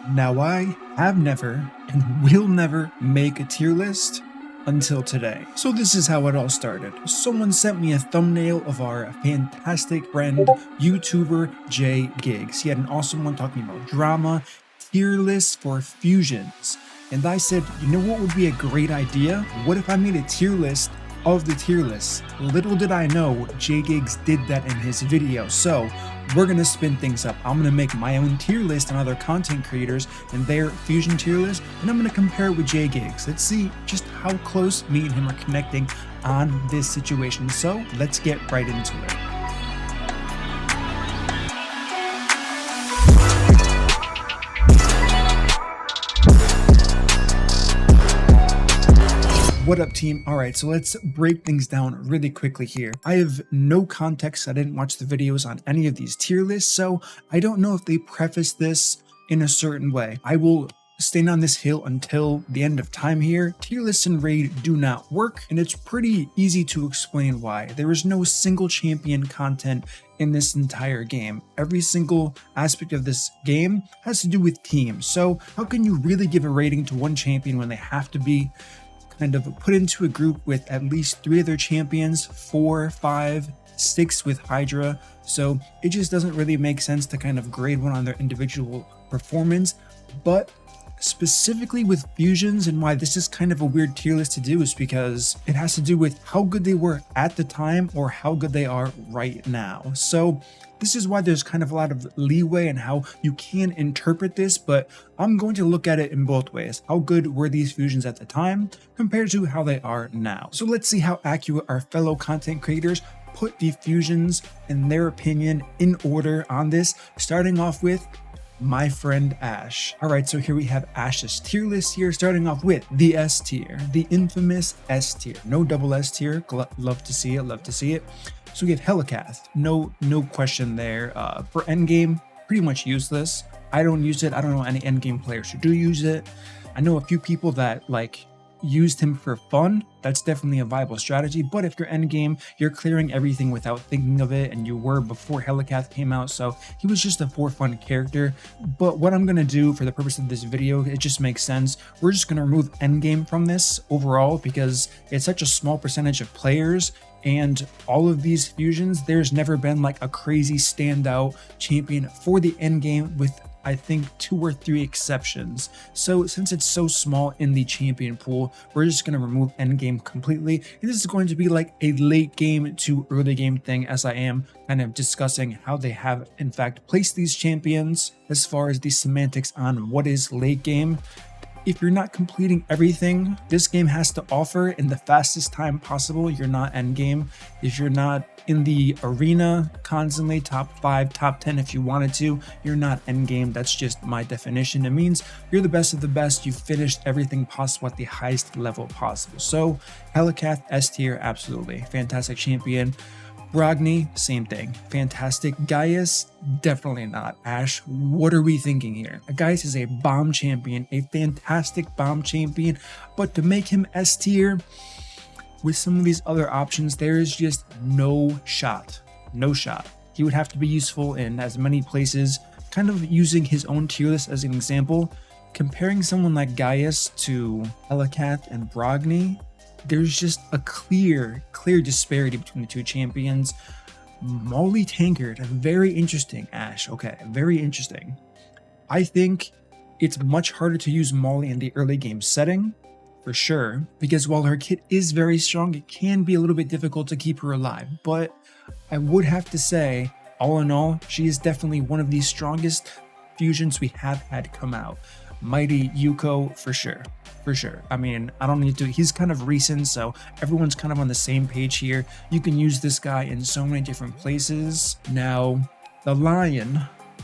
Now I have never and will never make a tier list until today. So this is how it all started. Someone sent me a thumbnail of our fantastic friend, YouTuber Jay Gigs. He had an awesome one talking about drama, tier lists for fusions. And I said, you know what would be a great idea? What if I made a tier list of the tier list? Little did I know Jay Gigs did that in his video. So we're gonna spin things up. I'm gonna make my own tier list on other content creators and their fusion tier list, and I'm gonna compare it with Jay Gigs. Let's see just how close me and him are connecting on this situation. So let's get right into it. What up, team? All right, so let's break things down really quickly here. I have no context. I didn't watch the videos on any of these tier lists, so I don't know if they preface this in a certain way. I will stand on this hill until the end of time here. Tier lists in Raid do not work, and it's pretty easy to explain why. There is no single champion content in this entire game. Every single aspect of this game has to do with teams. So how can you really give a rating to one champion when they have to be kind of put into a group with at least 3 other champions, 4, 5, 6 with Hydra? So it just doesn't really make sense to kind of grade one on their individual performance. But specifically with fusions, and why this is kind of a weird tier list to do, is because it has to do with how good they were at the time or how good they are right now. So this is why there's kind of a lot of leeway in how you can interpret this, but I'm going to look at it in both ways. How good were these fusions at the time compared to how they are now? So let's see how accurate our fellow content creators put the fusions in their opinion in order on this, starting off with my friend Ash. All right, so here we have Ash's tier list here, starting off with the S tier, the infamous S tier. No double S tier. Love to see it, love to see it. So we have HellHades, no question there. For endgame, pretty much useless. I don't use it. I don't know any endgame players who do use it. I know a few people that like used him for fun. That's definitely a viable strategy. But if you're endgame, you're clearing everything without thinking of it, and you were before HellHades came out, so he was just a for fun character. But what I'm gonna do for the purpose of this video, it just makes sense. We're just gonna remove endgame from this overall because it's such a small percentage of players. And all of these fusions, there's never been like a crazy standout champion for the endgame, with I think 2 or 3 exceptions. So since it's so small in the champion pool, we're just going to remove endgame completely. And this is going to be like a late game to early game thing, as I am kind of discussing how they have in fact placed these champions as far as the semantics on what is late game. If you're not completing everything this game has to offer in the fastest time possible, you're not endgame. If you're not in the arena constantly, top 5, top 10 if you wanted to, you're not endgame. That's just my definition. It means you're the best of the best. You've finished everything possible at the highest level possible. So HellHades S tier, absolutely. Fantastic champion. Brogni, same thing. Fantastic. Gaius, definitely not. Ash, what are we thinking here? Gaius is a bomb champion, a fantastic bomb champion, but to make him S tier with some of these other options, there is just no shot. No shot. He would have to be useful in as many places, kind of using his own tier list as an example. Comparing someone like Gaius to HellHades and Brogni, there's just a clear disparity between the two champions. Molly Tankard, very interesting. Ash, okay, very interesting. I think it's much harder to use Molly in the early game setting, for sure, because while her kit is very strong, it can be a little bit difficult to keep her alive. But I would have to say, all in all, she is definitely one of the strongest fusions we have had come out. Mighty Yuko, for sure. For sure. I mean, I don't need to, he's kind of recent, so everyone's kind of on the same page here. You can use this guy in so many different places. Now, the Lion,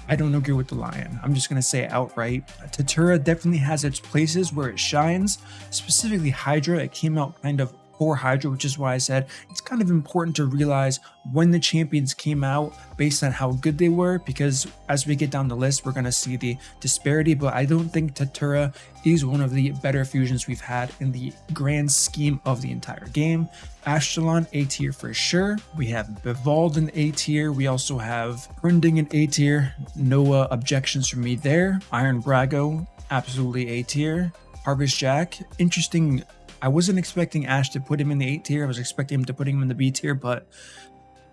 I don't agree with the Lion. I'm just going to say it outright. Tatura definitely has its places where it shines, specifically Hydra. It came out kind of poor Hydra, which is why I said it's kind of important to realize when the champions came out based on how good they were, because as we get down the list, we're going to see the disparity. But I don't think Tatura is one of the better fusions we've had in the grand scheme of the entire game. Ashtalon, A tier for sure. We have Bivald in A tier. We also have Grunding in A tier. No objections from me there. Iron Brago, absolutely A tier. Harvest Jack, interesting. I wasn't expecting Ash to put him in the 8 tier. I was expecting him to put him in the B tier, but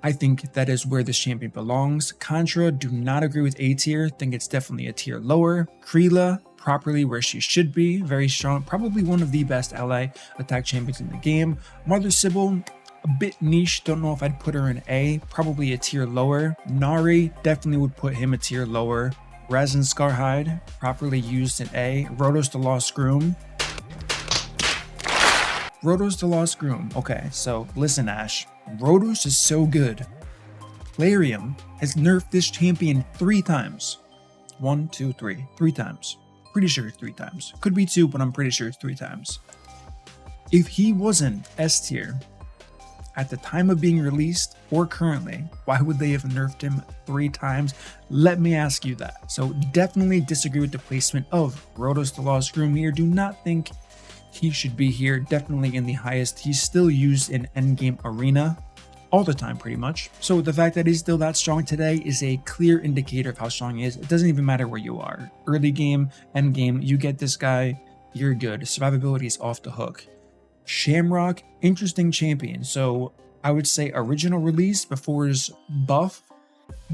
I think that is where this champion belongs. Contra, do not agree with A tier. Think it's definitely a tier lower. Kreela, properly where she should be. Very strong. Probably one of the best ally attack champions in the game. Mother Sybil, a bit niche. Don't know if I'd put her in A. Probably a tier lower. Nari, definitely would put him a tier lower. Razin Scarhide, properly used in A. Rotos the Lost Groom. Rotos the Lost Groom. Okay, so listen, Ash. Rotos is so good. Plarium has nerfed this champion 3 times. 1, 2, 3. 3 times. Pretty sure it's 3 times. Could be 2, but I'm pretty sure it's 3 times. If he wasn't S tier at the time of being released or currently, why would they have nerfed him 3 times? Let me ask you that. So definitely disagree with the placement of Rotos the Lost Groom here. Do not think he should be here. Definitely in the highest. He's still used in endgame arena all the time pretty much. So the fact that he's still that strong today is a clear indicator of how strong he is. It doesn't even matter where you are. Early game, end game, you get this guy, you're good. Survivability is off the hook. Shamrock, interesting champion. So I would say original release before his buff,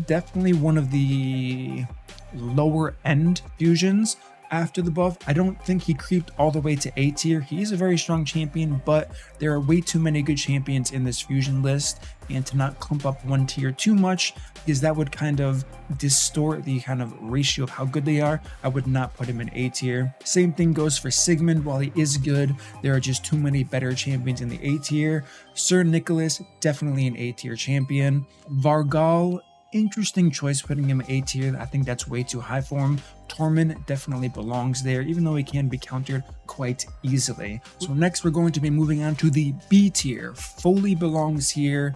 definitely one of the lower end fusions. After the buff, I don't think he creeped all the way to A tier. He is a very strong champion, but there are way too many good champions in this fusion list, and to not clump up one tier too much, because that would kind of distort the kind of ratio of how good they are, I would not put him in A tier. Same thing goes for Sigmund. While he is good, there are just too many better champions in the A tier. Sir Nicholas, definitely an A tier champion. Vargal, interesting choice putting him A tier. I think that's way too high for him. Tormund definitely belongs there, even though he can be countered quite easily. So next we're going to be moving on to the B tier. Foley belongs here.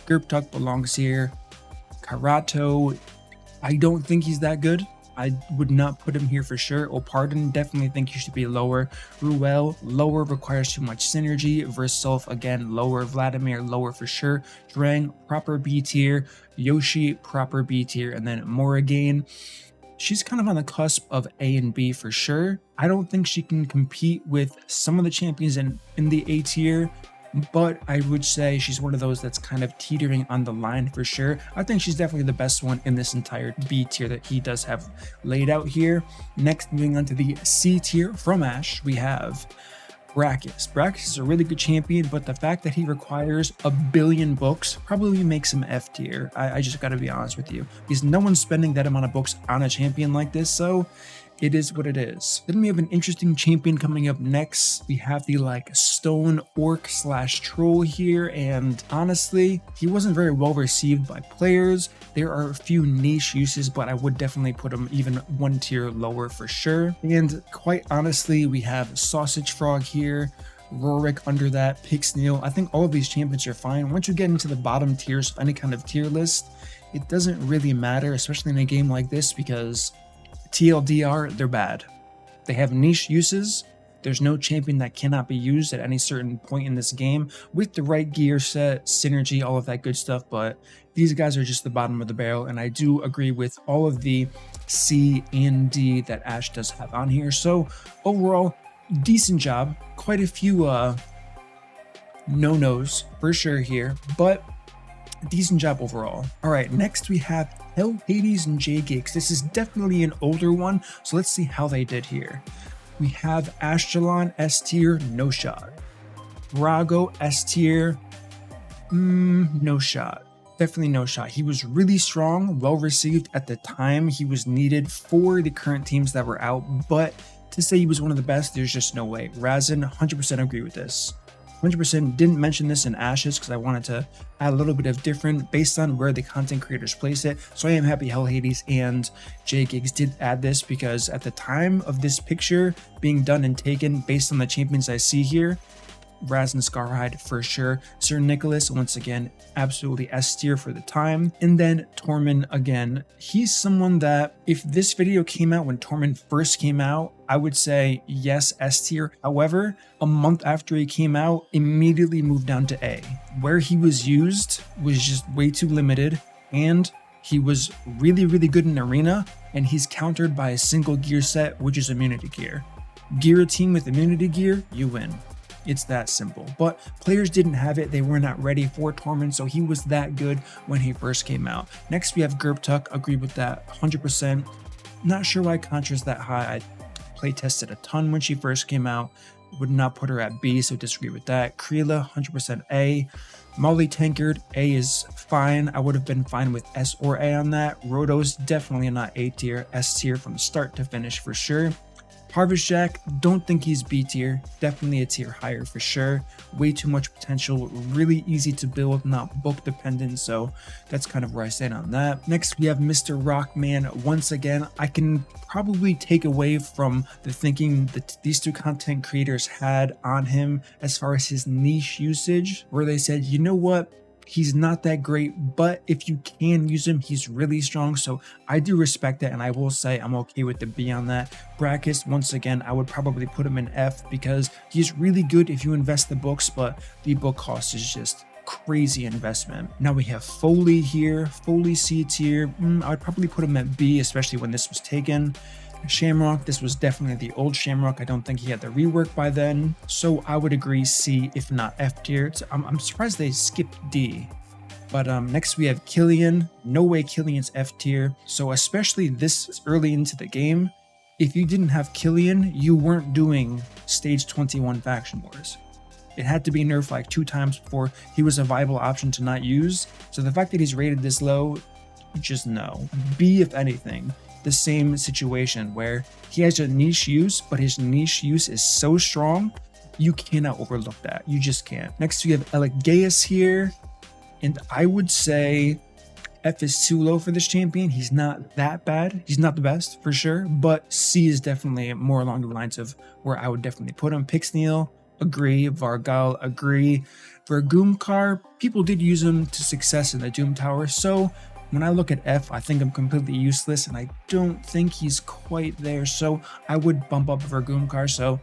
Gerptuk belongs here. Karato, I don't think he's that good. I would not put him here for sure. Opardon, definitely think he should be lower. Ruel, lower, requires too much synergy. Verself, again, lower. Vladimir, lower for sure. Drang, proper B tier. Yoshi, proper B tier. And then Morrigan, she's kind of on the cusp of A and B for sure. I don't think she can compete with some of the champions in the A tier, but I would say she's one of those that's kind of teetering on the line for sure. I think she's definitely the best one in this entire B tier that he does have laid out here. Next, moving on to the C tier from Ash, we have Brachus. Brachus is a really good champion, but the fact that he requires 1 billion books probably makes him F tier. I just gotta be honest with you, because no one's spending that amount of books on a champion like this, so it is what it is. Then we have an interesting champion coming up next. We have the stone orc / troll here, and honestly, he wasn't very well received by players. There are a few niche uses, but I would definitely put him even 1 tier lower for sure. And quite honestly, we have Sausage Frog here, Rorik under that, Pixneal. I think all of these champions are fine. Once you get into the bottom tiers of any kind of tier list, it doesn't really matter, especially in a game like this, because TLDR, they're bad. They have niche uses. There's no champion that cannot be used at any certain point in this game with the right gear set, synergy, all of that good stuff, but these guys are just the bottom of the barrel, and I do agree with all of the C and D that Ash does have on here. So overall, decent job. Quite a few no-nos for sure here, but decent job overall. All right, next we have HellHades and JGigs. This is definitely an older one, so let's see how they did here. We have Ashtalon S tier, no shot. Brago S tier, no shot. Definitely no shot. He was really strong, well received at the time he was needed for the current teams that were out, but to say he was one of the best, there's just no way. Razin, 100% agree with this. 100% didn't mention this in Ashes because I wanted to add a little bit of different based on where the content creators place it. So I am happy HellHades and JGigs did add this, because at the time of this picture being done and taken based on the champions I see here, Raz and Scarhide for sure. Sir Nicholas, once again, absolutely S tier for the time. And then Tormund, again, he's someone that if this video came out when Tormund first came out, I would say yes, S tier. However, a month after he came out, immediately moved down to A. Where he was used was just way too limited, and he was really, really good in arena, and he's countered by a single gear set, which is immunity gear. Gear a team with immunity gear, you win. It's that simple. But players didn't have it. They were not ready for Tormund, so he was that good when he first came out. Next, we have Gerptuck. Agree with that 100%. Not sure why Contra's that high. I play tested a ton when she first came out. Would not put her at B, so disagree with that. Creela, 100% A. Molly Tankard, A is fine. I would have been fine with S or A on that. Rotos, definitely not A tier. S tier from start to finish for sure. Harvest Jack, don't think he's B tier. Definitely a tier higher for sure. Way too much potential. Really easy to build, not book dependent. So that's kind of where I stand on that. Next, we have Mr. Rockman. Once again, I can probably take away from the thinking that these two content creators had on him as far as his niche usage, where they said, you know what? He's not that great, but if you can use him, he's really strong. So I do respect that, and I will say I'm okay with the B on that. Brachus, once again, I would probably put him in F because he's really good if you invest the books, but the book cost is just crazy investment. Now we have Foley here. Foley C tier. I would probably put him at B, especially when this was taken. Shamrock, this was definitely the old Shamrock. I don't think he had the rework by then, so I would agree C, if not F tier. I'm surprised they skipped D. But next we have Killian. No way Killian's F tier. So especially this early into the game, if you didn't have Killian, you weren't doing stage 21 faction wars. It had to be nerfed like 2 times before he was a viable option to not use. So the fact that he's rated this low, just no. B, if anything. The same situation where he has a niche use, but his niche use is so strong, you cannot overlook that. You just can't. Next, we have Elegaeus here, and I would say F is too low for this champion. He's not that bad. He's not the best for sure, but C is definitely more along the lines of where I would definitely put him. Pixneal, agree. Vargal, agree. Vergoomkar, people did use him to success in the Doom Tower, so when I look at F, I think I'm completely useless, and I don't think he's quite there, so I would bump up Vergoomkar. So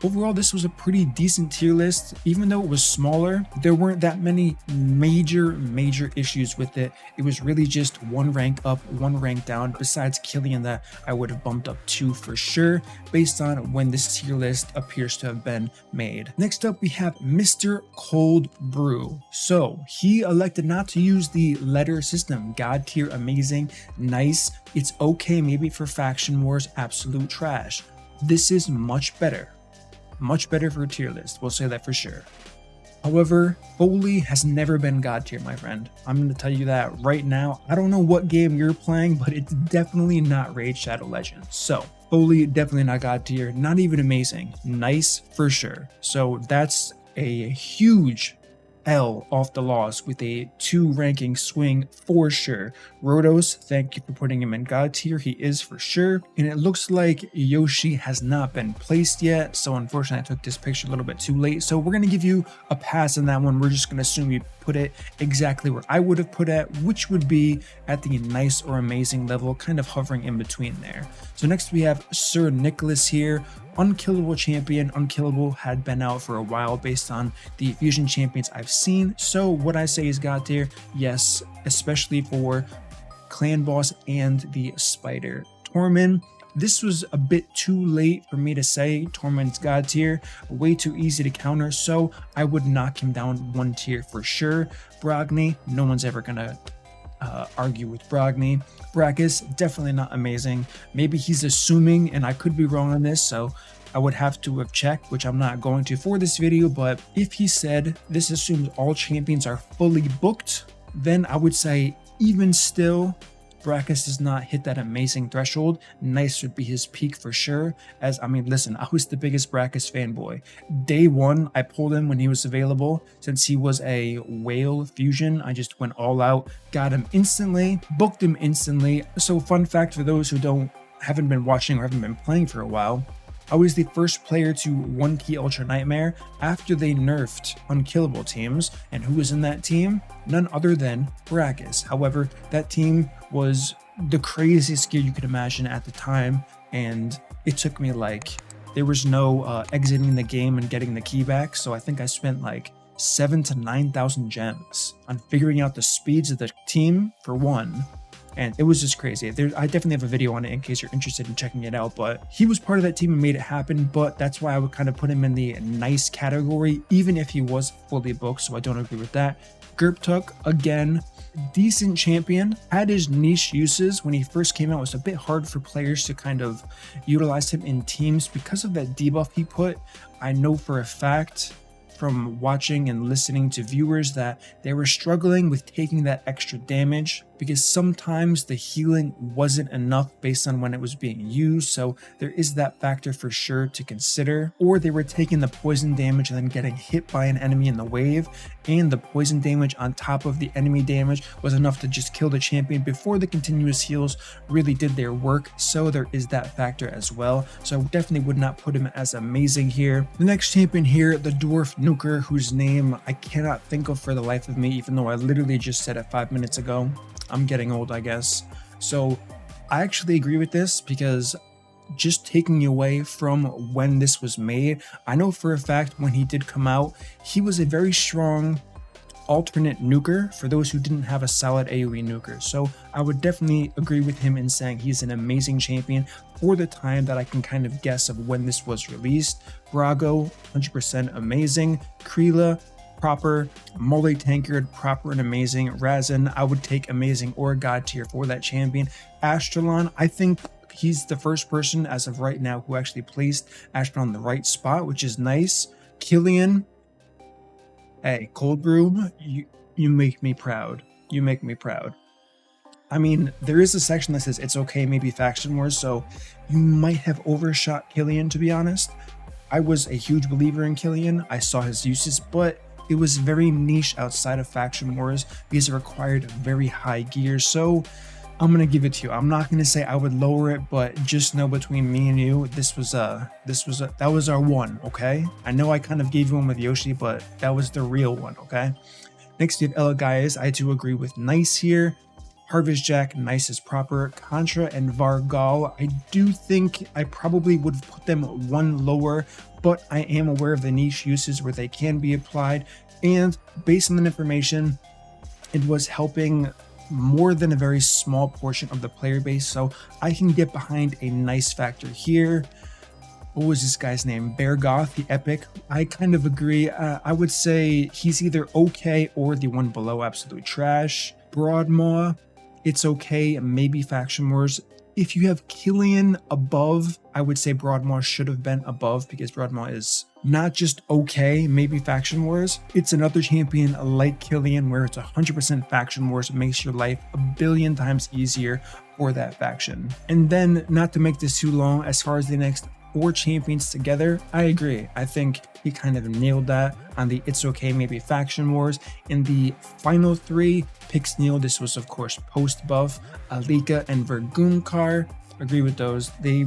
overall, this was a pretty decent tier list. Even though it was smaller, there weren't that many major issues with it. It was really just 1 rank up, 1 rank down, besides Killian that I would have bumped up 2 for sure, based on when this tier list appears to have been made. Next up, we have Mr. Cold Brew. So he elected not to use the letter system. God tier, amazing, nice. It's okay maybe for faction wars, absolute trash. This is much better. Much better for a tier list, we'll say that for sure. However, Foley has never been God tier, my friend. I'm going to tell you that right now. I don't know what game you're playing, but it's definitely not Raid Shadow Legends. So, Foley, definitely not God tier. Not even amazing. Nice for sure. So, that's a huge L off the loss with a 2 ranking swing for sure. Rotos, thank you for putting him in God tier. He is for sure. And it looks like Yoshi has not been placed yet. So unfortunately, I took this picture a little bit too late. So we're going to give you a pass on that one. We're just going to assume you put it exactly where I would have put it, which would be at the nice or amazing level, kind of hovering in between there. So next we have Sir Nicholas here. Unkillable champion. Unkillable had been out for a while based on the fusion champions I've seen. So what I say is God tier, yes, especially for Clan Boss and the Spider. Tormund, this was a bit too late for me to say Tormund's God tier, way too easy to counter, so I would knock him down 1 tier for sure. Brogni, no one's ever gonna argue with Brogni. Brachus, definitely not amazing. Maybe he's assuming, and I could be wrong on this, so I would have to have checked, which I'm not going to for this video, but if he said this assumes all champions are fully booked, then I would say even still, Brachus does not hit that amazing threshold. Nice would be his peak for sure. As I mean, listen, I was the biggest Brachus fanboy. Day 1, I pulled him when he was available. Since he was a whale fusion, I just went all out, got him instantly, booked him instantly. So fun fact for those who haven't been watching or haven't been playing for a while, I was the first player to 1-key Ultra Nightmare after they nerfed unkillable teams, and who was in that team? None other than Brackus. However, that team was the craziest gear you could imagine at the time, and it took me like, there was no exiting the game and getting the key back, so I think I spent like 7,000 to 9,000 gems on figuring out the speeds of the team for one, and it was just crazy. I definitely have a video on it in case you're interested in checking it out, but he was part of that team and made it happen, but that's why I would kind of put him in the nice category, even if he was fully booked, so I don't agree with that. Gerptuk, again, decent champion, had his niche uses. When he first came out, it was a bit hard for players to kind of utilize him in teams because of that debuff he put. I know for a fact from watching and listening to viewers that they were struggling with taking that extra damage because sometimes the healing wasn't enough based on when it was being used, so there is that factor for sure to consider. Or they were taking the poison damage and then getting hit by an enemy in the wave, and the poison damage on top of the enemy damage was enough to just kill the champion before the continuous heals really did their work, so there is that factor as well. So I definitely would not put him as amazing here. The next champion here, the Dwarf Nuker, whose name I cannot think of for the life of me, even though I literally just said it 5 minutes ago. I'm getting old, I guess. So I actually agree with this because just taking away from when this was made, I know for a fact when he did come out, he was a very strong alternate nuker for those who didn't have a solid AoE nuker. So I would definitely agree with him in saying he's an amazing champion for the time that I can kind of guess of when this was released. Brago, 100% amazing. Kreela, proper. Molly Tankard, proper and amazing. Razin, I would take amazing or god tier for that champion. Astralon, I think he's the first person as of right now who actually placed Astralon in the right spot, which is nice. Killian, hey, Cold Brew, you make me proud. You make me proud. I mean, there is a section that says it's okay, maybe faction wars, so you might have overshot Killian, to be honest. I was a huge believer in Killian. I saw his uses, but it was very niche outside of faction wars because it required very high gear. So I'm gonna give it to you. I'm not gonna say I would lower it, but just know between me and you, that was our one, okay? I know I kind of gave you one with Yoshi, but that was the real one, okay? Next we have Elagaius. I do agree with nice here. Harvest Jack, nice as proper. Contra and Vargal, I do think I probably would have put them one lower, but I am aware of the niche uses where they can be applied, and based on the information, it was helping more than a very small portion of the player base, so I can get behind a nice factor here. What was this guy's name? Beargoth, the Epic. I kind of agree. I would say he's either okay or the one below absolute trash. Broadmaw, it's okay, maybe faction wars. If you have Killian above, I would say Broadmaw should have been above because Broadmaw is not just okay, maybe faction wars. It's another champion like Killian where it's 100% faction wars. It makes your life a billion times easier for that faction. And then, not to make this too long, as far as the next 4 champions together, I agree. I think he kind of nailed that on the it's okay, maybe faction wars. In the final 3, Pixneal, this was of course post buff. Alika and Vergoomkar, agree with those. They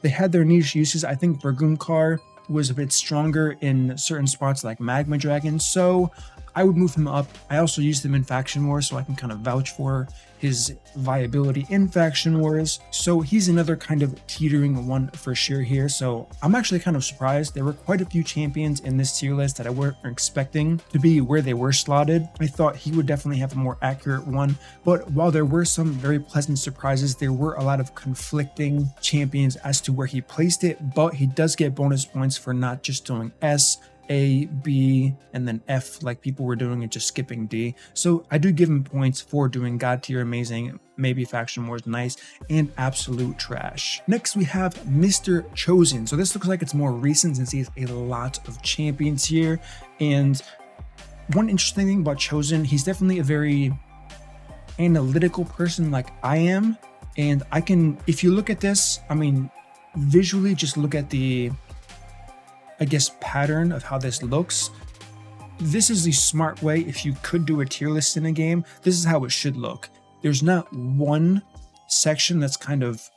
had their niche uses. I think Vergoomkar was a bit stronger in certain spots like Magma Dragon, so I would move him up. I also used him in faction wars, so I can kind of vouch for his viability in faction wars. So he's another kind of teetering one for sure here. So I'm actually kind of surprised. There were quite a few champions in this tier list that I weren't expecting to be where they were slotted. I thought he would definitely have a more accurate one, but while there were some very pleasant surprises, there were a lot of conflicting champions as to where he placed it, but he does get bonus points for not just doing S, A, B, and then F like people were doing and just skipping D. So I do give him points for doing God tier amazing, maybe faction wars nice, and absolute trash. Next we have Mr. Chosen. So this looks like it's more recent since he has a lot of champions here. And one interesting thing about Chosen, he's definitely a very analytical person like I am. And I can, if you look at this, I mean, visually just look at the, I guess, pattern of how this looks. This is the smart way. If you could do a tier list in a game, this is how it should look. There's not one section that's kind of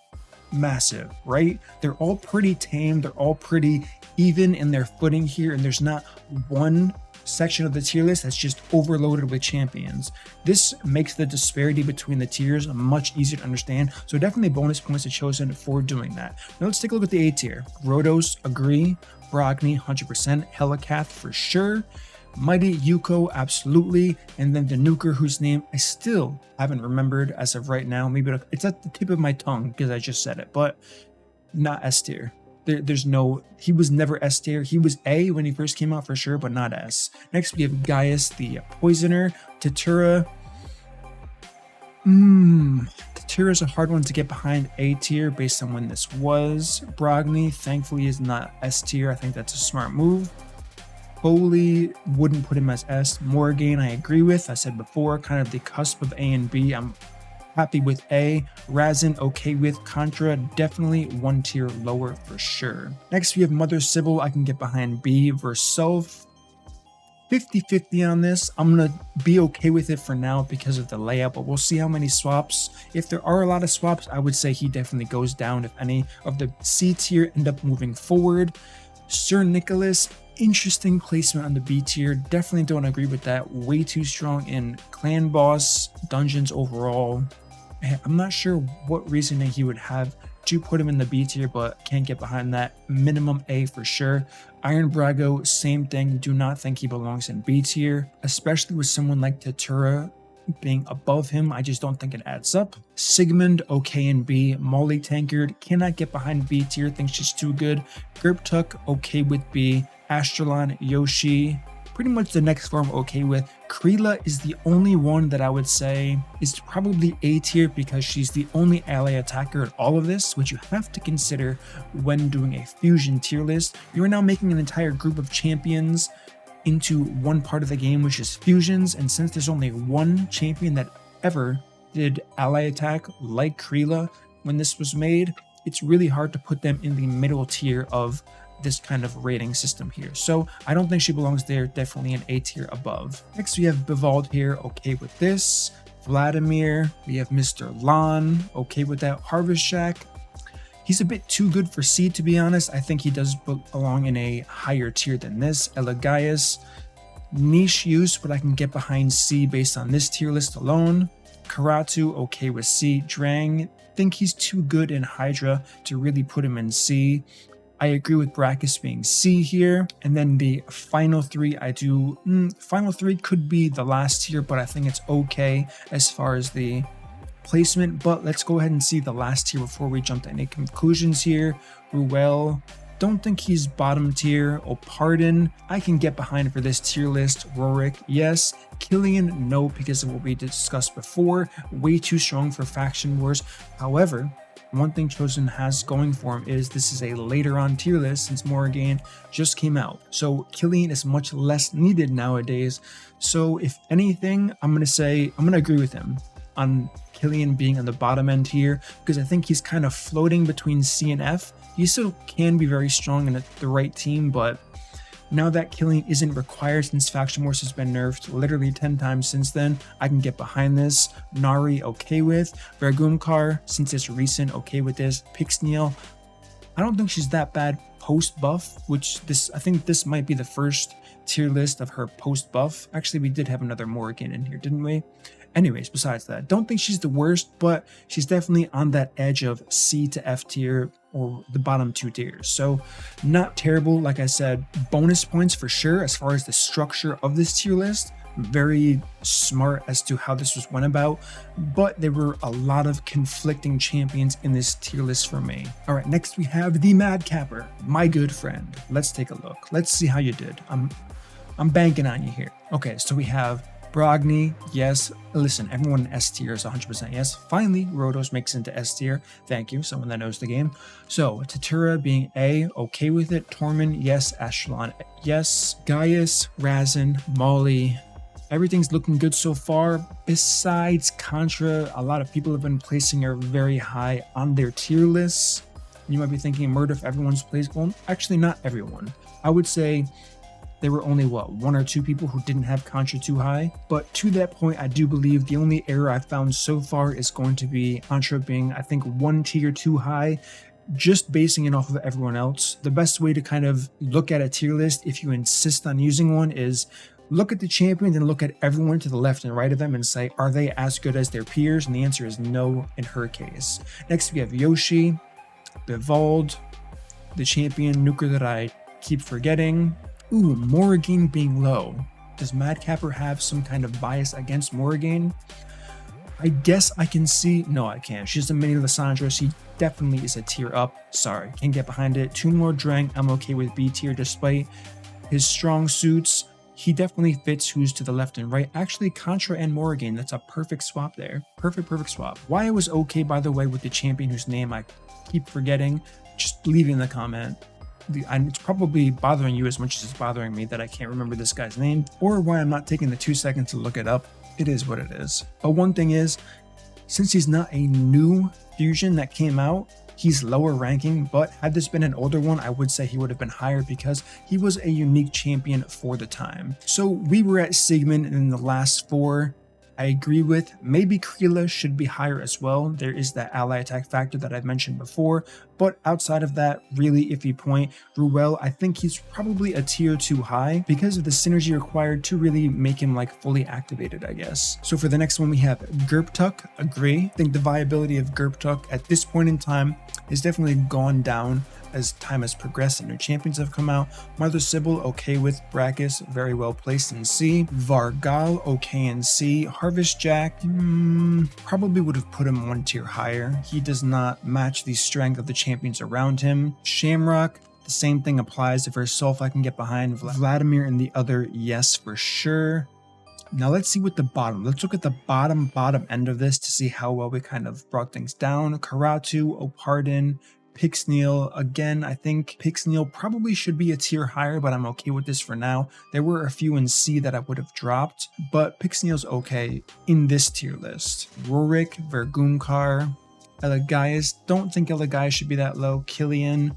massive, right? They're all pretty tame, they're all pretty even in their footing here, and there's not one section of the tier list that's just overloaded with champions. This makes the disparity between the tiers much easier to understand, so definitely bonus points to Chosen for doing that. Now let's take a look at the A tier. Rotos, agree. Brogni, 100%. Helicath for sure. Mighty Yuko, absolutely. And then the nuker, whose name I still haven't remembered as of right now. Maybe it's at the tip of my tongue because I just said it, but not S tier. There's no, he was never S tier. He was A when he first came out for sure, but not S. Next we have Gaius the Poisoner. Tatura. Tatura is a hard one to get behind A tier based on when this was. Brogni, thankfully, is not S tier. I think that's a smart move. Foley, wouldn't put him as S. Morrigan, I agree with. I said before, kind of the cusp of A and B. I'm happy with A. Razin, okay with. Contra, definitely one tier lower for sure. Next, we have Mother Sybil. I can get behind B. Verself, 50-50 on this. I'm going to be okay with it for now because of the layout, but we'll see how many swaps. If there are a lot of swaps, I would say he definitely goes down if any of the C tier end up moving forward. Sir Nicholas, interesting placement on the B tier. Definitely don't agree with that. Way too strong in clan boss dungeons overall. I'm not sure what reasoning he would have to put him in the B tier, but can't get behind that. Minimum A for sure. Iron Brago, same thing. Do not think he belongs in B tier, especially with someone like Tatura being above him. I just don't think it adds up. Sigmund, okay in B. Molly Tankard, cannot get behind B tier, thinks she's too good. Gerptuk, okay with B. Astralon, Yoshi, pretty much the next form okay with. Kreela is the only one that I would say is probably A tier because she's the only ally attacker in all of this, which you have to consider when doing a fusion tier list. You are now making an entire group of champions into one part of the game, which is fusions, and since there's only one champion that ever did ally attack like Kreela when this was made, it's really hard to put them in the middle tier of this kind of rating system here. So I don't think she belongs there, definitely an A tier above. Next we have Bivald here, okay with this. Vladimir, we have Mr. Lon, okay with that. Harvest Shack, he's a bit too good for C to be honest. I think he does belong in a higher tier than this. Elegaius, niche use, but I can get behind C based on this tier list alone. Karatu, okay with C. Drang, think he's too good in Hydra to really put him in C. I agree with Brackus being C here. And then the final three, final three could be the last tier, but I think it's okay as far as the placement. But let's go ahead and see the last tier before we jump to any conclusions here. Ruel, don't think he's bottom tier. Pardon, I can get behind for this tier list. Rorik, yes. Killian, no, because of what we discussed before. Way too strong for faction wars. However, one thing Chosen has going for him is this is a later on tier list since Morrigan just came out. So Killian is much less needed nowadays. So if anything, I'm going to agree with him on Killian being on the bottom end here because I think he's kind of floating between C and F. He still can be very strong in the right team, but now that Killian isn't required since Faction Wars has been nerfed literally 10 times since then, I can get behind this. Nari, okay with. Vergumkar, since it's recent, okay with this. Pixniel, I don't think she's that bad post buff, I think this might be the first tier list of her post buff. Actually, we did have another Morrigan in here, didn't we? Anyways, besides that, don't think she's the worst, but she's definitely on that edge of C to F tier or the bottom two tiers. So not terrible. Like I said, bonus points for sure as far as the structure of this tier list. Very smart as to how this was went about, but there were a lot of conflicting champions in this tier list for me. All right, next we have the MADCapper, my good friend. Let's take a look. Let's see how you did. I'm banking on you here. Okay, so we have Brogni, yes. Listen, everyone in S tier is 100% yes. Finally, Rotos makes into S tier. Thank you, someone that knows the game. So, Tatura being A, okay with it. Tormund, yes. Astralon, yes. Gaius, Razin, Molly. Everything's looking good so far. Besides Contra, a lot of people have been placing her very high on their tier lists. You might be thinking, Murder, if everyone's placed, well, actually not everyone. I would say there were only, what, 1 or 2 people who didn't have Contra too high. But to that point, I do believe the only error I've found so far is going to be Contra being, I think, 1 tier too high, just basing it off of everyone else. The best way to kind of look at a tier list, if you insist on using one, is look at the champions and look at everyone to the left and right of them and say, are they as good as their peers? And the answer is no in her case. Next, we have Yoshi, Bivald, the champion nuker that I keep forgetting. Ooh, Morrigan being low. Does mAdCapper have some kind of bias against Morrigan? I guess I can see. No, I can't. She's a mini Lissandra. She definitely is a tier up. Sorry, can't get behind it. Two more Drank. I'm okay with B tier despite his strong suits. He definitely fits who's to the left and right. Actually, Contra and Morrigan, that's a perfect swap there. Perfect swap. Why I was okay, by the way, with the champion whose name I keep forgetting, just leave it in the comment. It's probably bothering you as much as it's bothering me that I can't remember this guy's name, or why I'm not taking the 2 seconds to look it up. It is what it is. But one thing is, since he's not a new fusion that came out, he's lower ranking, but had this been an older one, I would say he would have been higher because he was a unique champion for the time. So we were at Sigmund in the last 4. I agree with. Maybe Krila should be higher as well. There is that ally attack factor that I've mentioned before, but outside of that, really iffy point. Ruel, I think he's probably a tier 2 high because of the synergy required to really make him like fully activated, I guess. So for the next one, we have Gerptuk. Agree. I think the viability of Gerptuk at this point in time is definitely gone down as time has progressed and new champions have come out. Mother Sybil, okay with. Brachus, very well placed in C. Vargal, okay in C. Harvest Jack, probably would have put him 1 tier higher. He does not match the strength of the champions around him. Shamrock, the same thing applies. If herself I can get behind. Vladimir and the other, yes, for sure. Now let's see what the bottom. Let's look at the bottom end of this to see how well we kind of brought things down. Karatu, Opardin, Pixneal, again, I think Pixneal probably should be a tier higher, but I'm okay with this for now. There were a few in C that I would have dropped, but Pixneal's okay in this tier list. Rorik, Vergumkar, Elegaius, don't think Elegaius should be that low. Killian,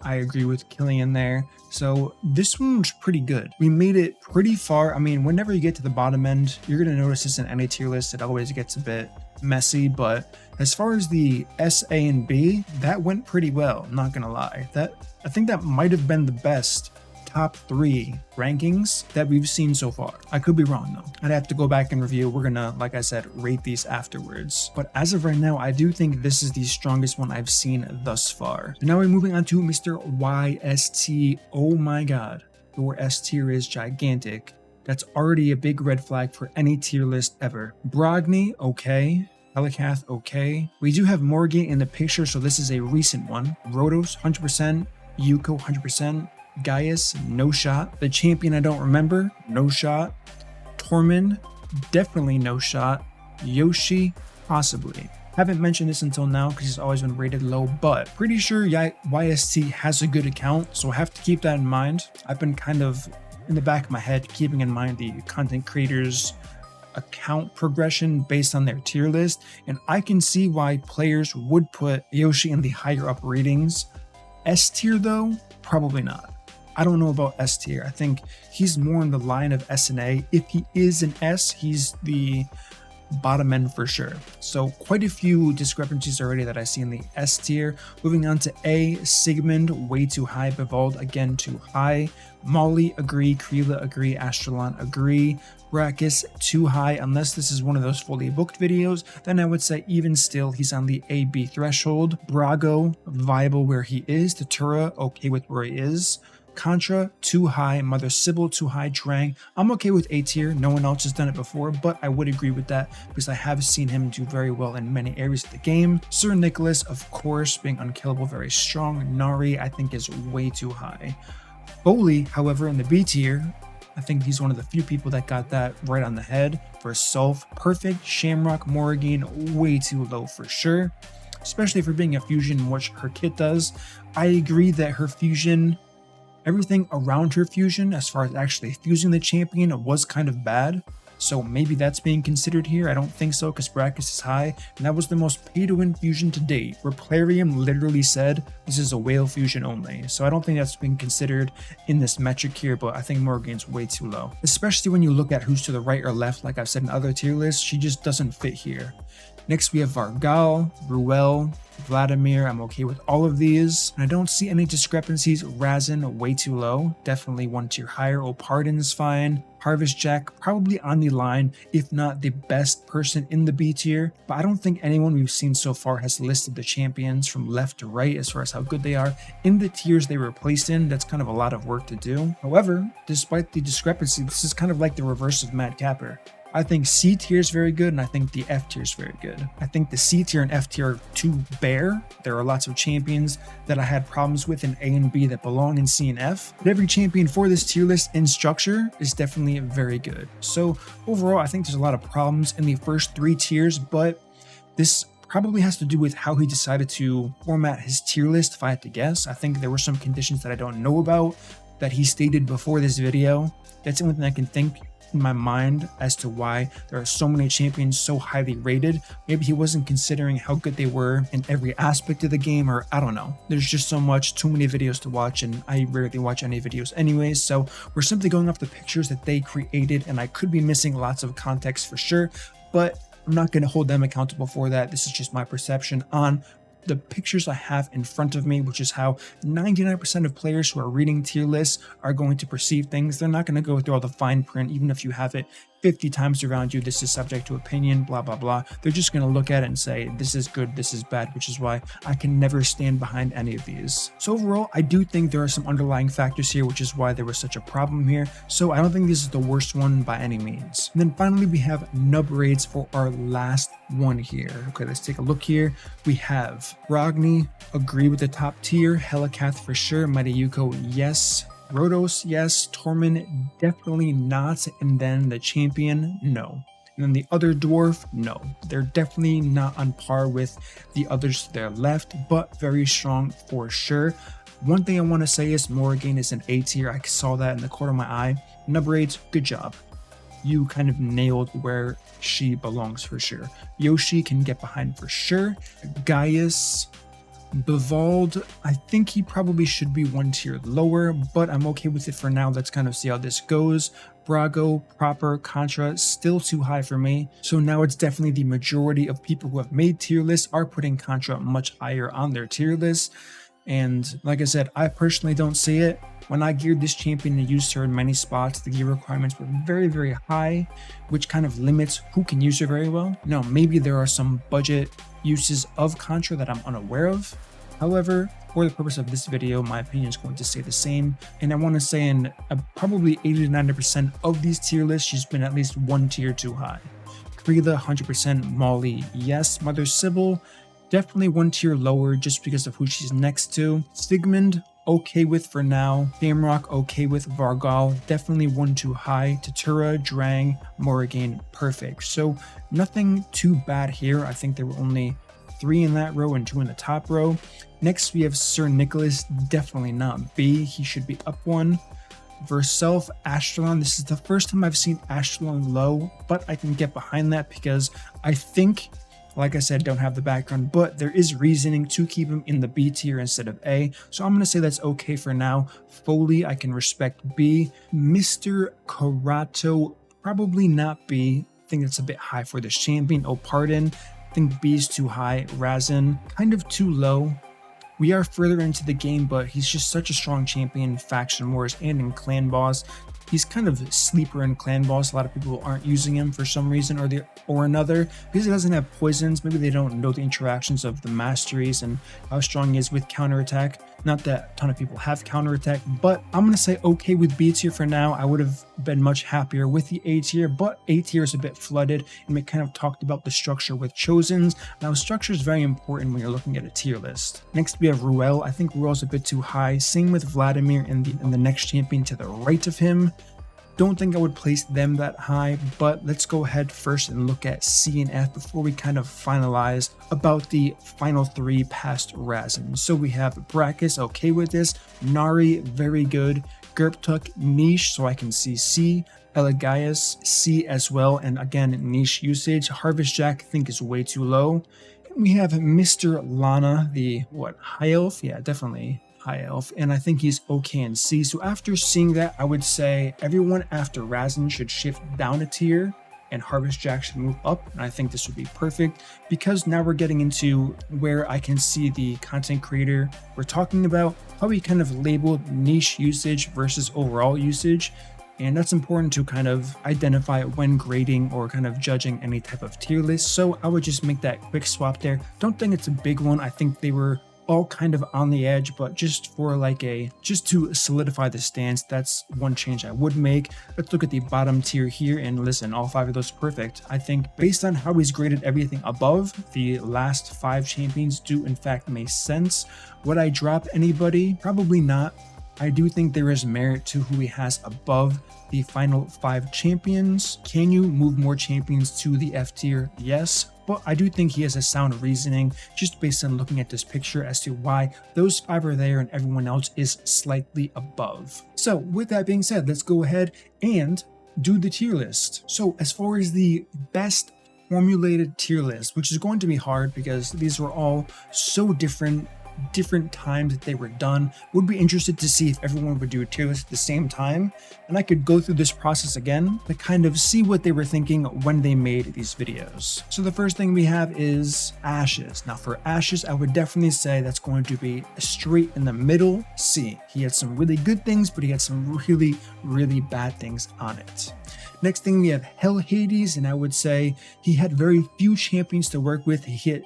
I agree with Killian there. So this one was pretty good. We made it pretty far. I mean, whenever you get to the bottom end, you're going to notice this in any tier list. It always gets a bit messy, but as far as the S, A, and B, that went pretty well, not gonna lie. I think that might have been the best top 3 rankings that we've seen so far. I could be wrong though. I'd have to go back and review. We're gonna, like I said, rate these afterwards. But as of right now, I do think this is the strongest one I've seen thus far. And now we're moving on to Mr. YST. Oh my god, your S tier is gigantic. That's already a big red flag for any tier list ever. Brogni, okay. Helikath, okay. We do have Morgan in the picture, so this is a recent one. Rotos, 100%. Yuko, 100%. Gaius, no shot. The champion I don't remember, no shot. Tormund, definitely no shot. Yoshi, possibly. Haven't mentioned this until now because he's always been rated low, but pretty sure YST has a good account, so I have to keep that in mind. I've been kind of in the back of my head keeping in mind the content creators' account progression based on their tier list, and I can see why players would put Yoshi in the higher up ratings. S tier though, probably not. I don't know about S tier. I think he's more in the line of S and A. If he is an S, he's the bottom end for sure. So quite a few discrepancies already that I see in the S tier. Moving on to A, Sigmund, way too high. Bivald, again, too high. Molly, agree. Krila, agree. Astralon, agree. Brachus, too high. Unless this is one of those fully booked videos, then I would say even still he's on the A-B threshold. Brago, viable where he is. Tatura, okay with where he is. Contra, too high. Mother Sybil, too high. Drang, I'm okay with A tier. No one else has done it before, but I would agree with that because I have seen him do very well in many areas of the game. Sir Nicholas, of course, being unkillable, very strong. Nari, I think, is way too high. Foley, however, in the B tier, I think he's one of the few people that got that right on the head. For Sulf, perfect. Shamrock, Morrigan, way too low for sure, especially for being a fusion, which her kit does. I agree that her fusion, everything around her fusion, as far as actually fusing the champion, was kind of bad. So maybe that's being considered here. I don't think so, because Brackus is high, and that was the most pay-to-win fusion to date, where Plarium literally said this is a whale fusion only. So I don't think that's being considered in this metric here, but I think Morrigan's way too low. Especially when you look at who's to the right or left, like I've said in other tier lists, she just doesn't fit here. Next we have Vargal, Ruel, Vladimir. I'm okay with all of these. And I don't see any discrepancies. Razin, way too low. Definitely one tier higher. Pardon's fine. Harvest Jack, probably on the line, if not the best person in the B tier. But I don't think anyone we've seen so far has listed the champions from left to right as far as how good they are in the tiers they were placed in. That's kind of a lot of work to do. However, despite the discrepancy, this is kind of like the reverse of mAdCapper. I think C tier is very good, and I think the F tier is very good. I think the C tier and F tier are too bare. There are lots of champions that I had problems with in A and B that belong in C and F. But every champion for this tier list in structure is definitely very good. So overall, I think there's a lot of problems in the first 3 tiers, but this probably has to do with how he decided to format his tier list, if I had to guess. I think there were some conditions that I don't know about that he stated before this video. That's the only thing I can think in my mind as to why there are so many champions so highly rated. Maybe he wasn't considering how good they were in every aspect of the game, or I don't know. There's just so much, too many videos to watch, and I rarely watch any videos anyways, so we're simply going off the pictures that they created, and I could be missing lots of context for sure, but I'm not going to hold them accountable for that. This is just my perception on the pictures I have in front of me, which is how 99% of players who are reading tier lists are going to perceive things. They're not going to go through all the fine print, even if you have it 50 times around you. This is subject to opinion, blah, blah, blah. They're just going to look at it and say, this is good, this is bad, which is why I can never stand behind any of these. So overall, I do think there are some underlying factors here, which is why there was such a problem here. So I don't think this is the worst one by any means. And then finally, we have NubRaids for our last one here. Okay, let's take a look here. We have Ragni, agree with the top tier. Helicath for sure. Mighty Yuko, yes. Rhodos, yes. Tormund, definitely not. And then the champion, no. And then the other dwarf, no. They're definitely not on par with the others to their left, but very strong for sure. One thing I want to say is Morrigan is an A tier. I saw that in the corner of my eye. NubRaids, good job. You kind of nailed where she belongs for sure. Yoshi can get behind for sure. Gaius, Bevald, I think he probably should be 1 tier lower, but I'm okay with it for now. Let's kind of see how this goes. Brago, Proper, Contra, still too high for me. So now it's definitely the majority of people who have made tier lists are putting Contra much higher on their tier list. And like I said, I personally don't see it. When I geared this champion and used her in many spots, the gear requirements were very, very high, which kind of limits who can use her very well. Now, maybe there are some budget uses of Contra that I'm unaware of. However, for the purpose of this video, my opinion is going to stay the same. And I want to say in probably 80 to 90% of these tier lists, she's been at least 1 tier too high. Krila, 100%. Molly, yes. Mother Sybil, definitely 1 tier lower just because of who she's next to. Sigmund, okay with for now. Shamrock, okay with. Vargal, definitely 1 too high. Tatura, Drang, Morrigan, perfect. So nothing too bad here. I think there were only 3 in that row and 2 in the top row. Next, we have Sir Nicholas, definitely not B. He should be up 1. Verself, Ashtalon. This is the first time I've seen Ashtalon low, but I can get behind that because I think, like I said, don't have the background, but there is reasoning to keep him in the B tier instead of A. So I'm going to say that's okay for now. Foley, I can respect B. Mr. Karato, probably not B. I think that's a bit high for this champion. Oh, pardon. I think B is too high. Razin, kind of too low. We are further into the game, but he's just such a strong champion in faction wars and in clan boss. He's kind of a sleeper in clan boss. A lot of people aren't using him for some reason or another because he doesn't have poisons. Maybe they don't know the interactions of the masteries and how strong he is with counterattack. Not that a ton of people have counterattack, but I'm going to say okay with B tier for now. I would have been much happier with the A tier, but A tier is a bit flooded, and we kind of talked about the structure with Chosens. Now, structure is very important when you're looking at a tier list. Next, we have Ruel. I think Ruel's a bit too high. Same with Vladimir and the next champion to the right of him. Don't think I would place them that high, but let's go ahead first and look at C and F before we kind of finalize about the final 3 past Razin. So we have Brackus, okay with this. Nari, very good. Gerptuk niche, so I can see C. Elegaius C as well, and again niche usage. Harvest Jack I think is way too low. And we have Mr. Lana, the high elf? Yeah, definitely high elf, and I think he's okay in C. So after seeing that, I would say everyone after Razin should shift down a tier and Harvest Jack should move up, and I think this would be perfect because now we're getting into where I can see the content creator we're talking about, how we kind of labeled niche usage versus overall usage, and that's important to kind of identify when grading or kind of judging any type of tier list. So I would just make that quick swap there. Don't think it's a big one. I think they were all kind of on the edge, but just for just to solidify the stance, that's one change I would make. Let's look at the bottom tier here, and listen, all 5 of those are perfect. I think based on how he's graded everything above, the last 5 champions do in fact make sense. Would I drop anybody? Probably not. I do think there is merit to who he has above the final 5 champions. Can you move more champions to the F tier? Yes. But I do think he has a sound reasoning just based on looking at this picture as to why those 5 are there and everyone else is slightly above. So with that being said, let's go ahead and do the tier list. So as far as the best formulated tier list, which is going to be hard because these were all so different times that they were done, would be interested to see if everyone would do a tier list at the same time, and I could go through this process again to kind of see what they were thinking when they made these videos. So the first thing we have is Ashes. Now for Ashes, I would definitely say that's going to be straight in the middle C. He had some really good things, but he had some really bad things on it. Next thing we have HellHades, and I would say he had very few champions to work with. He hit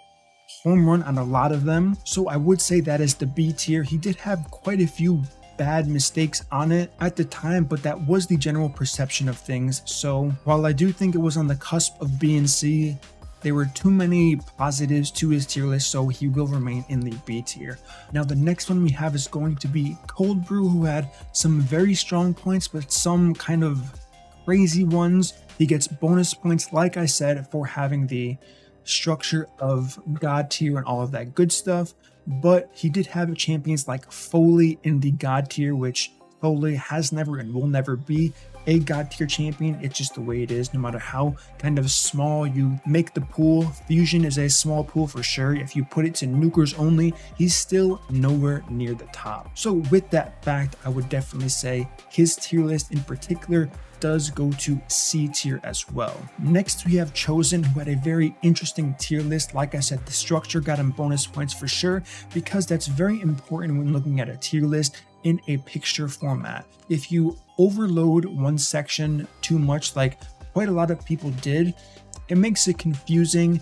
home run on a lot of them, so I would say that is the B tier. He did have quite a few bad mistakes on it at the time, but that was the general perception of things. So while I do think it was on the cusp of B and C, there were too many positives to his tier list, so he will remain in the B tier. Now the next one we have is going to be ColdBrew, who had some very strong points, but some kind of crazy ones. He gets bonus points, like I said, for having the structure of God tier and all of that good stuff, but he did have champions like Foley in the God tier, which Foley has never and will never be a God tier champion. It's just the way it is, no matter how kind of small you make the pool. Fusion is a small pool for sure. If you put it to nukers only, he's still nowhere near the top. So with that fact, I would definitely say his tier list in particular does go to C tier as well. Next we have Chosen, who had a very interesting tier list. Like I said, the structure got him bonus points for sure, because that's very important when looking at a tier list in a picture format. If you overload one section too much, like quite a lot of people did, it makes it confusing.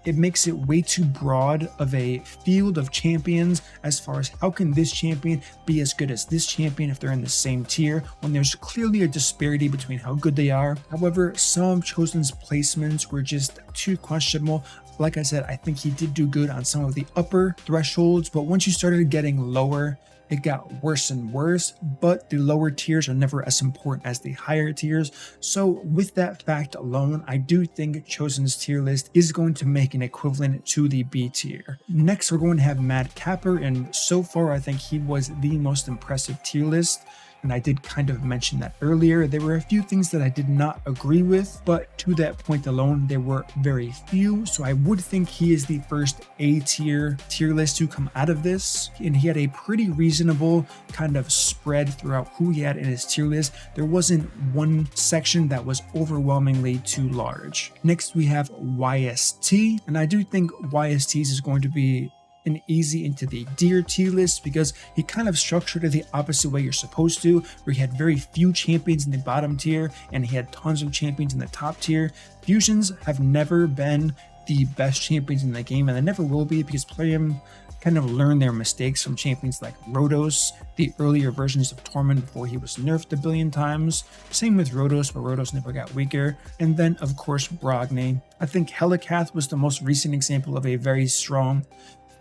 It makes it way too broad of a field of champions as far as how can this champion be as good as this champion if they're in the same tier, when there's clearly a disparity between how good they are. However, some of Chosen's placements were just too questionable. Like I said, I think he did do good on some of the upper thresholds, but once you started getting lower, it got worse and worse, but the lower tiers are never as important as the higher tiers. So with that fact alone, I do think Chosen's tier list is going to make an equivalent to the B tier. Next, we're going to have mAdCapper, and so far I think he was the most impressive tier list. And I did kind of mention that earlier. There were a few things that I did not agree with, but to that point alone, there were very few. So I would think he is the first A tier list to come out of this. And he had a pretty reasonable kind of spread throughout who he had in his tier list. There wasn't one section that was overwhelmingly too large. Next, we have YST. And I do think YST's is going to be an easy into the D tier list, because he kind of structured it the opposite way you're supposed to, where he had very few champions in the bottom tier and he had tons of champions in the top tier. Fusions have never been the best champions in the game, and they never will be, because Plarium kind of learned their mistakes from champions like Rhodos, the earlier versions of Torment before he was nerfed a billion times. Same with Rhodos, but Rhodos never got weaker. And then of course Brogni. I think Helicath was the most recent example of a very strong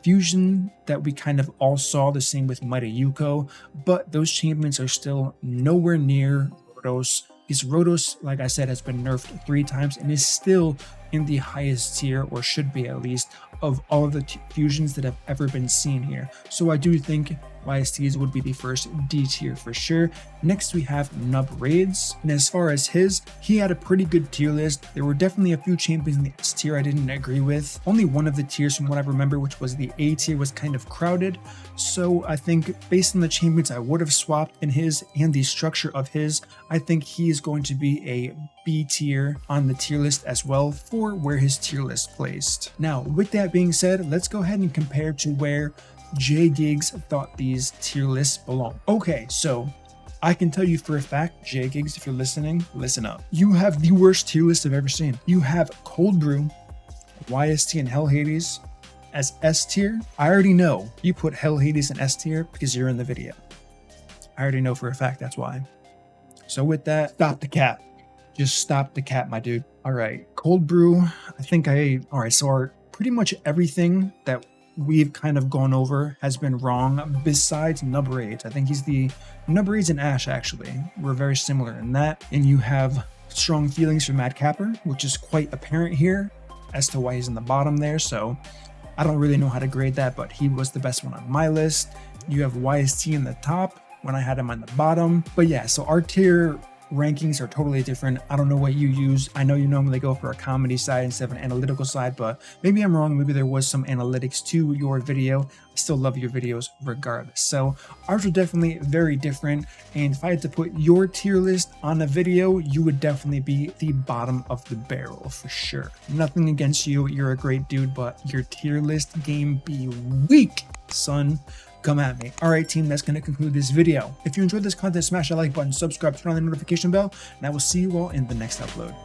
fusion that we kind of all saw. The same with Mighty Yuko, but those champions are still nowhere near Rhodos, because Rhodos, like I said, has been nerfed 3 times and is still in the highest tier, or should be at least, of all of the fusions that have ever been seen here. So I do think YSTs would be the first D tier for sure. Next we have NubRaids, and as far as he had a pretty good tier list. There were definitely a few champions in the S tier I didn't agree with. Only one of the tiers from what I remember, which was the A tier, was kind of crowded. So I think based on the champions I would have swapped in his and the structure of his, I think he is going to be a B tier on the tier list as well for where his tier list placed. Now with that being said, let's go ahead and compare to where J-Gigs thought these tier lists belong. Okay, so I can tell you for a fact, J-Gigs, if you're listening, listen up. You have the worst tier list I've ever seen. You have Cold Brew, YST, and HellHades as S tier. I already know you put HellHades in S tier because you're in the video. I already know for a fact that's why. So with that, stop the cap. Just stop the cap, my dude. All right, Cold Brew, all right, so pretty much everything that we've kind of gone over has been wrong besides NubRaids. I think he's the NubRaids and Ash, actually. We're very similar in that. And you have strong feelings for mAdCapper, which is quite apparent here as to why he's in the bottom there. So I don't really know how to grade that, but he was the best one on my list. You have YST in the top when I had him on the bottom. But yeah, so our tier rankings are totally different. I don't know what you use. I know you normally go for a comedy side instead of an analytical side, but maybe I'm wrong. Maybe there was some analytics to your video. I still love your videos regardless. So ours are definitely very different. And if I had to put your tier list on a video, you would definitely be the bottom of the barrel for sure. Nothing against you. You're a great dude, but your tier list game be weak, son. Come at me. All right, team, that's going to conclude this video. If you enjoyed this content, smash that like button, subscribe, turn on the notification bell, and I will see you all in the next upload.